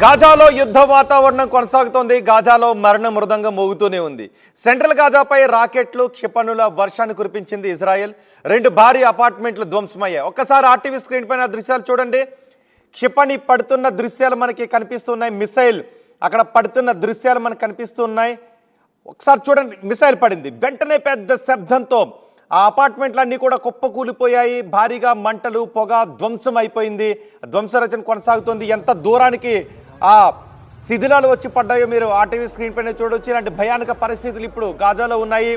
గాజాలో యుద్ధ వాతావరణం కొనసాగుతోంది. గాజాలో మరణ మృదంగం మోగుతూనే ఉంది. సెంట్రల్ గాజాపై రాకెట్లు క్షిపణుల వర్షాన్ని కురిపించింది ఇజ్రాయెల్. 2 భారీ అపార్ట్మెంట్లు ధ్వంసమయ్యాయి. ఒక్కసారి ఆర్టీవీ స్క్రీన్ పైన దృశ్యాలు చూడండి. క్షిపణి పడుతున్న దృశ్యాలు మనకి కనిపిస్తున్నాయి. మిసైల్ అక్కడ పడుతున్న దృశ్యాలు మనకు కనిపిస్తున్నాయి. ఒకసారి చూడండి, మిసైల్ పడింది, వెంటనే పెద్ద శబ్దంతో ఆ అపార్ట్మెంట్లన్నీ కూడా కుప్పకూలిపోయాయి. భారీగా మంటలు, పొగ, ధ్వంసం అయిపోయింది. ధ్వంసరచన కొనసాగుతుంది. ఎంత దూరానికి ఆ శిథిలాలు వచ్చి పడ్డాయో మీరు ఆర్టీవీ స్క్రీన్ పైన చూడవచ్చు. ఇలాంటి భయానక పరిస్థితులు ఇప్పుడు గాజాలో ఉన్నాయి.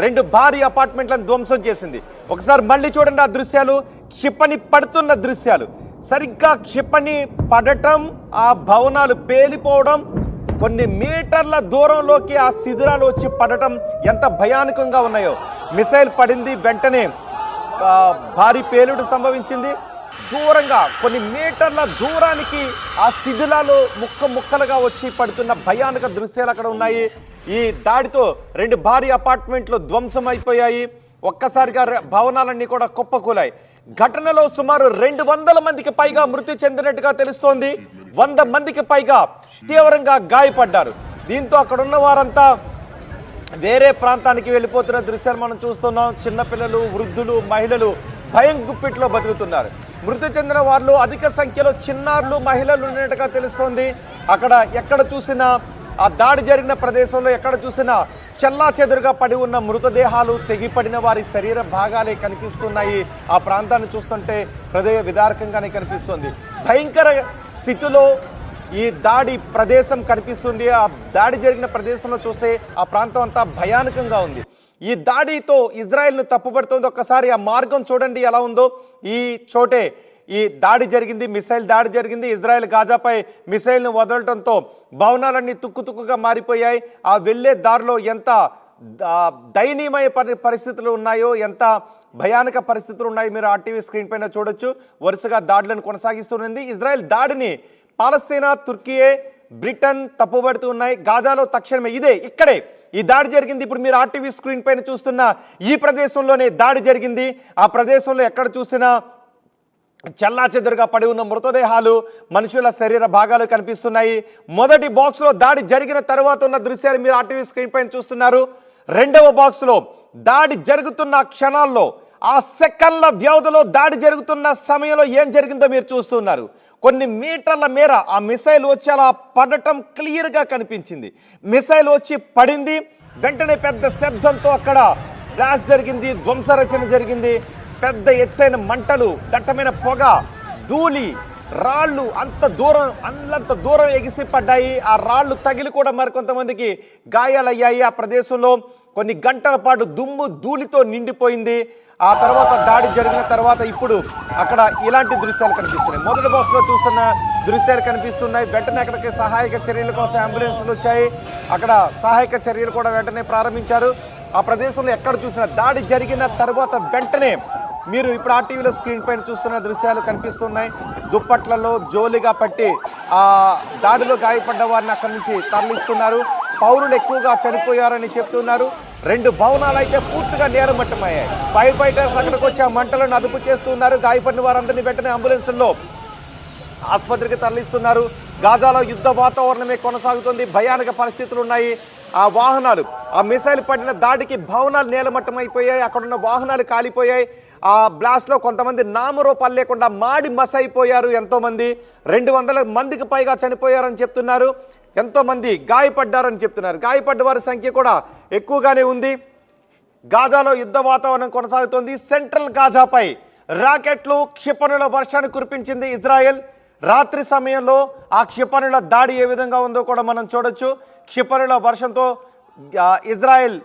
2 భారీ అపార్ట్మెంట్లను ధ్వంసం చేసింది. ఒకసారి మళ్ళీ చూడండి ఆ దృశ్యాలు, క్షిపణి పడుతున్న దృశ్యాలు. సరిగ్గా క్షిపణి పడటం, ఆ భవనాలు పేలిపోవడం, కొన్ని మీటర్ల దూరంలోకి ఆ శిథిలాలు వచ్చి పడటం ఎంత భయానకంగా ఉన్నాయో. మిసైల్ పడింది, వెంటనే భారీ పేలుడు సంభవించింది. దూరంగా కొన్ని మీటర్ల దూరానికి ఆ శిథిలాలు ముక్కలుగా వచ్చి పడుతున్న భయానక దృశ్యాలు అక్కడ ఉన్నాయి. ఈ దాడితో 2 భారీ అపార్ట్మెంట్లు ధ్వంసం అయిపోయాయి. ఒక్కసారిగా భవనాలన్నీ కూడా కుప్పకూలాయి. ఘటనలో సుమారు 200 మందికి పైగా మృతి చెందినట్టుగా తెలుస్తోంది. 100 మందికి పైగా తీవ్రంగా గాయపడ్డారు. దీంతో అక్కడ ఉన్న వారంతా వేరే ప్రాంతానికి వెళ్ళిపోతున్న దృశ్యాలు మనం చూస్తున్నాం. చిన్నపిల్లలు, వృద్ధులు, మహిళలు భయం గుప్పిట్లో బతుకుతున్నారు. మృతి చెందిన వారిలో అధిక సంఖ్యలో చిన్నారులు, మహిళలు ఉన్నట్టుగా తెలుస్తోంది. అక్కడ ఎక్కడ చూసినా, ఆ దాడి జరిగిన ప్రదేశంలో ఎక్కడ చూసినా చెల్లాచెదురుగా పడి ఉన్న మృతదేహాలు, తెగిపడిన వారి శరీర భాగాలే కనిపిస్తున్నాయి. ఆ ప్రాంతాన్ని చూస్తుంటే హృదయ విదారకంగానే కనిపిస్తుంది. భయంకర స్థితిలో ఈ దాడి ప్రదేశం కనిపిస్తుంది. ఆ దాడి జరిగిన ప్రదేశంలో చూస్తే ఆ ప్రాంతం అంతా భయానకంగా ఉంది. ఈ దాడితో ఇజ్రాయెల్ను తప్పుపడుతోంది. ఒక్కసారి ఆ మార్గం చూడండి ఎలా ఉందో. ఈ చోటే ఈ దాడి జరిగింది, మిసైల్ దాడి జరిగింది. ఇజ్రాయెల్ గాజాపై మిసైల్ను వదలడంతో భవనాలన్నీ తుక్కుతుక్కుగా మారిపోయాయి. ఆ వెళ్ళే దారిలో ఎంత దయనీయమైన పరిస్థితులు ఉన్నాయో, ఎంత భయానక పరిస్థితులు ఉన్నాయో మీరు ఆర్టీవీ స్క్రీన్ పైన చూడొచ్చు. వరుసగా దాడులను కొనసాగిస్తున్నది ఇజ్రాయెల్. దాడిని పాలస్తీనా, తుర్కీయే, బ్రిటన్ తప్పుపడుతూ ఉన్నాయి. గాజాలో తక్షణమే ఇక్కడే ఈ దాడి జరిగింది. ఇప్పుడు మీరు ఆర్టీవీ స్క్రీన్ పైన చూస్తున్న ఈ ప్రదేశంలోనే దాడి జరిగింది. ఆ ప్రదేశంలో ఎక్కడ చూసినా చెల్లాచెదురుగా పడి ఉన్న మృతదేహాలు, మనుషుల శరీర భాగాలు కనిపిస్తున్నాయి. మొదటి బాక్స్లో దాడి జరిగిన తర్వాత ఉన్న దృశ్యాలు మీరు ఆర్టీవీ స్క్రీన్ పైన చూస్తున్నారు. రెండవ బాక్స్లో దాడి జరుగుతున్న క్షణాల్లో, ఆ సెకన్ల వ్యవధిలో దాడి జరుగుతున్న సమయంలో ఏం జరిగిందో మీరు చూస్తున్నారు. కొన్ని మీటర్ల మేర ఆ మిసైల్ వచ్చి అలా పడటం క్లియర్గా కనిపించింది. మిసైల్ వచ్చి పడింది, వెంటనే పెద్ద శబ్దంతో అక్కడ బ్లాస్ట్ జరిగింది, ధ్వంసరచన జరిగింది. పెద్ద ఎత్తైన మంటలు, దట్టమైన పొగ, ధూళి, రాళ్ళు అంత దూరం ఎగిసి పడ్డాయి. ఆ రాళ్ళు తగిలి కూడా మరికొంతమందికి గాయాలయ్యాయి. ఆ ప్రదేశంలో కొన్ని గంటల పాటు దుమ్ము, ధూళితో నిండిపోయింది. ఆ తర్వాత దాడి జరిగిన తర్వాత ఇప్పుడు అక్కడ ఇలాంటి దృశ్యాలు కనిపిస్తున్నాయి. మొదటి బాక్స్లో చూస్తున్న దృశ్యాలు కనిపిస్తున్నాయి. వెంటనే అక్కడికి సహాయక చర్యల కోసం అంబులెన్స్లు వచ్చాయి. అక్కడ సహాయక చర్యలు కూడా వెంటనే ప్రారంభించారు. ఆ ప్రదేశంలో ఎక్కడ చూసినా దాడి జరిగిన తర్వాత వెంటనే మీరు ఇప్పుడు ఆర్టీవీలో స్క్రీన్ పైన చూస్తున్న దృశ్యాలు కనిపిస్తున్నాయి. దుప్పట్లలో జోలిగా పట్టి ఆ దాడిలో గాయపడ్డ వారిని అక్కడి నుంచి తరలిస్తున్నారు. పౌరులు ఎక్కువగా చనిపోయారని చెప్తున్నారు. 2 భవనాలు అయితే పూర్తిగా నేలమట్టమయ్యాయి. ఫైర్ ఫైటర్స్ అక్కడికి వచ్చి ఆ మంటలను అదుపు చేస్తున్నారు. గాయపడిన వారందరినీ వెంటనే అంబులెన్స్లో ఆసుపత్రికి తరలిస్తున్నారు. గాజాలో యుద్ధ వాతావరణమే కొనసాగుతుంది. భయానక పరిస్థితులు ఉన్నాయి. ఆ వాహనాలు, ఆ మిసైల్ పడిన దాడికి భవనాలు నేలమట్టమైపోయాయి. అక్కడున్న వాహనాలు కాలిపోయాయి. ఆ బ్లాస్ట్లో కొంతమంది నామరూపాలు లేకుండా మాడి మసైపోయారు. ఎంతోమంది, 200 మందికి పైగా చనిపోయారని చెప్తున్నారు. ఎంతోమంది గాయపడ్డారని చెప్తున్నారు. గాయపడ్డ వారి సంఖ్య కూడా ఎక్కువగానే ఉంది. గాజాలో యుద్ధ వాతావరణం కొనసాగుతోంది. సెంట్రల్ గాజాపై రాకెట్లు, క్షిపణుల వర్షాన్ని కురిపించింది ఇజ్రాయెల్. రాత్రి సమయంలో ఆ క్షిపణుల దాడి ఏ విధంగా ఉందో కూడా మనం చూడొచ్చు. క్షిపణుల వర్షంతో ఇజ్రాయెల్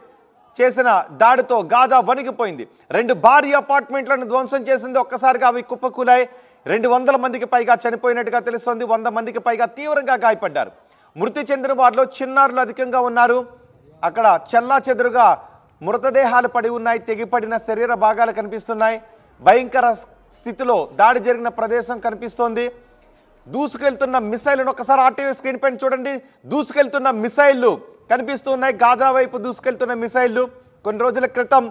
చేసిన దాడితో గాజా వణికిపోయింది. 2 భారీ అపార్ట్మెంట్లను ధ్వంసం చేసింది. ఒక్కసారిగా అవి కుప్పకూలాయి. 200 మందికి పైగా చనిపోయినట్టుగా తెలుస్తోంది. 100 మందికి పైగా తీవ్రంగా గాయపడ్డారు. మృతి చెందిన వారిలో చిన్నారులు అధికంగా ఉన్నారు. అక్కడ చెల్లాచెదురుగా మృతదేహాలు పడి ఉన్నాయి. తెగిపడిన శరీర భాగాలు కనిపిస్తున్నాయి. భయంకర స్థితిలో దాడి జరిగిన ప్రదేశం కనిపిస్తోంది. దూసుకెళ్తున్న మిసైల్ను ఒకసారి ఆర్టీవీ స్క్రీన్ పైన చూడండి. దూసుకెళ్తున్న మిసైళ్లు కనిపిస్తున్నాయి. గాజా వైపు దూసుకెళ్తున్న మిసైళ్లు. కొన్ని రోజుల క్రితం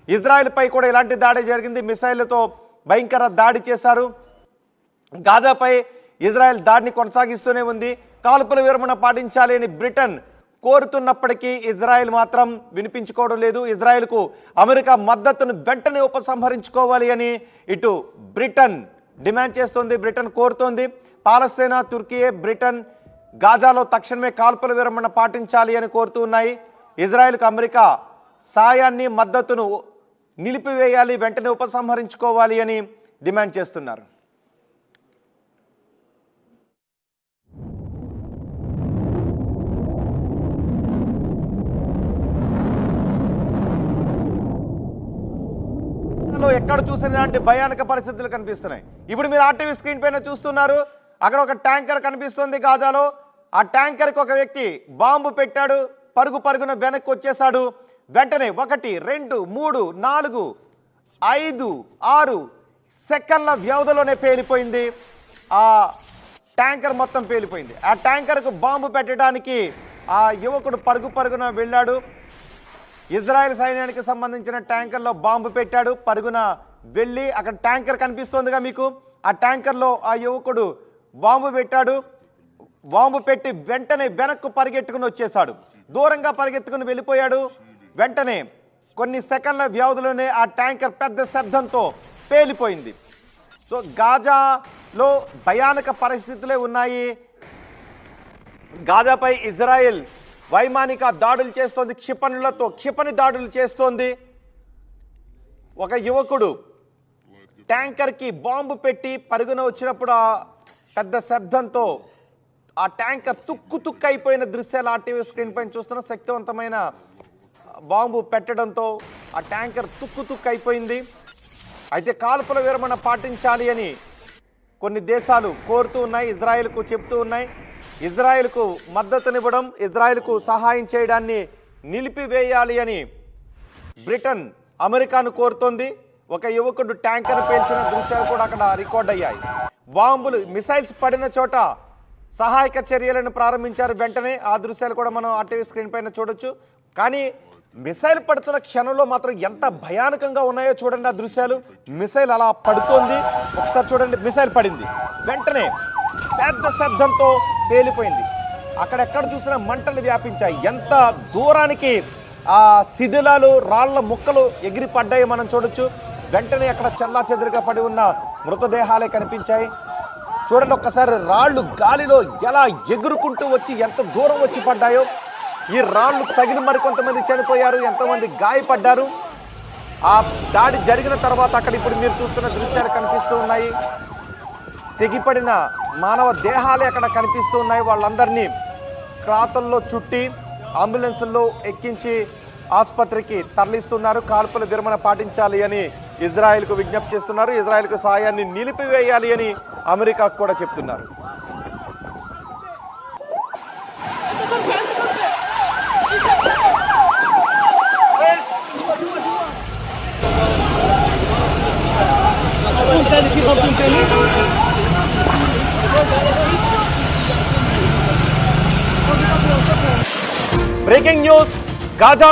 ఇజ్రాయెల్పై కూడా ఇలాంటి దాడి జరిగింది. మిసైళ్లతో భయంకర దాడి చేశారు. గాజాపై ఇజ్రాయెల్ దాడిని కొనసాగిస్తూనే ఉంది. కాల్పుల విరమణ పాటించాలి అని బ్రిటన్ కోరుతున్నప్పటికీ ఇజ్రాయెల్ మాత్రం వినిపించుకోవడం లేదు. ఇజ్రాయెల్కు అమెరికా మద్దతును వెంటనే ఉపసంహరించుకోవాలి అని ఇటు బ్రిటన్ డిమాండ్ చేస్తోంది, బ్రిటన్ కోరుతోంది. పాలస్తీనా, తుర్కియే, బ్రిటన్ గాజాలో తక్షణమే కాల్పుల విరమణ పాటించాలి అని కోరుతూ ఉన్నాయి. ఇజ్రాయెల్కు అమెరికా సాయాన్ని, మద్దతును నిలిపివేయాలి, వెంటనే ఉపసంహరించుకోవాలి అని డిమాండ్ చేస్తున్నారు. ఎక్కడ చూసిన ఇలాంటి భయానక పరిస్థితులు కనిపిస్తున్నాయి. ఇప్పుడు మీరు ఆర్టీవీ స్క్రీన్ పైన చూస్తున్నారు, అక్కడ ఒక ట్యాంకర్ కనిపిస్తుంది గాజాలో. ఆ ట్యాంకర్కి ఒక వ్యక్తి బాంబు పెట్టాడు, పరుగున వెనక్కి వచ్చేసాడు. వెంటనే 1, 2, 3, 4, 5, 6 సెకండ్ల వ్యవధిలోనే పేలిపోయింది. ఆ ట్యాంకర్ మొత్తం పేలిపోయింది. ఆ ట్యాంకర్కు బాంబు పెట్టడానికి ఆ యువకుడు పరుగున వెళ్ళాడు. ఇజ్రాయెల్ సైన్యానికి సంబంధించిన ట్యాంకర్లో బాంబు పెట్టాడు, పరుగున వెళ్ళి అక్కడ ట్యాంకర్ కనిపిస్తోందిగా మీకు, ఆ ట్యాంకర్లో ఆ యువకుడు బాంబు పెట్టాడు. బాంబు పెట్టి వెంటనే వెనక్కు పరిగెట్టుకుని వచ్చేసాడు, దూరంగా పరిగెత్తుకుని వెళ్ళిపోయాడు. వెంటనే కొన్ని సెకండ్ల వ్యవధిలోనే ఆ ట్యాంకర్ పెద్ద శబ్దంతో పేలిపోయింది. సో గాజాలో భయానక పరిస్థితులే ఉన్నాయి. గాజాపై ఇజ్రాయెల్ వైమానిక దాడులు చేస్తోంది, క్షిపణి దాడులు చేస్తోంది. ఒక యువకుడు ట్యాంకర్కి బాంబు పెట్టి పరుగున వచ్చినప్పుడు ఆ పెద్ద శబ్దంతో ఆ ట్యాంకర్ తుక్కు అయిపోయిన దృశ్యాలు ఆర్టీవీ స్క్రీన్ పైన చూస్తున్న. శక్తివంతమైన బాంబు పెట్టడంతో ఆ ట్యాంకర్ తుక్కు అయిపోయింది. అయితే కాల్పుల విరమణ పాటించాలి అని కొన్ని దేశాలు కోరుతూ ఉన్నాయి, ఇజ్రాయెల్కు చెప్తూ ఉన్నాయి. ఇజ్రాయెల్కు మద్దతునివ్వడం, ఇజ్రాయెల్కు సహాయం చేయడాన్ని నిలిపివేయాలి అని బ్రిటన్ అమెరికాను కోరుతోంది. ఒక యువకుడు ట్యాంకర్ పేల్చిన దృశ్యాలు కూడా అక్కడ రికార్డ్ అయ్యాయి. బాంబులు, మిసైల్స్ పడిన చోట సహాయక చర్యలను ప్రారంభించారు వెంటనే. ఆ దృశ్యాలు కూడా మనం ఆర్టీవీ స్క్రీన్ పైన చూడొచ్చు. కానీ మిసైల్ పడుతున్న క్షణంలో మాత్రం ఎంత భయానకంగా ఉన్నాయో చూడండి ఆ దృశ్యాలు. మిసైల్ అలా పడుతోంది, ఒకసారి చూడండి, మిసైల్ పడింది, వెంటనే పెద్ద శబ్దంతో పేలిపోయింది. అక్కడెక్కడ చూసినా మంటలు వ్యాపించాయి. ఎంత దూరానికి ఆ శిథిలాలు, రాళ్ల ముక్కలు ఎగిరి పడ్డాయి మనం చూడొచ్చు. వెంటనే అక్కడ చెల్లాచెదురుగా పడి ఉన్న మృతదేహాలే కనిపించాయి. చూడండి ఒక్కసారి, రాళ్ళు గాలిలో ఎలా ఎగురుకుంటూ వచ్చి ఎంత దూరం వచ్చి పడ్డాయో. ఈ రాళ్ళు తగిలి మరికొంతమంది చనిపోయారు, ఎంతోమంది గాయపడ్డారు. ఆ దాడి జరిగిన తర్వాత అక్కడ ఇప్పుడు మీరు చూస్తున్న దృశ్యాలు కనిపిస్తూ ఉన్నాయి. తెగిపడిన మానవ దేహాలే అక్కడ కనిపిస్తూ ఉన్నాయి. వాళ్ళందరినీ క్రాతల్లో చుట్టి అంబులెన్సుల్లో ఎక్కించి ఆసుపత్రికి తరలిస్తున్నారు. కాల్పుల విరమణ పాటించాలి అని ఇజ్రాయెల్కు విజ్ఞప్తి చేస్తున్నారు. ఇజ్రాయెల్కు సాయాన్ని నిలిపివేయాలి అని అమెరికాకు కూడా చెప్తున్నారు. Breaking news, Gaza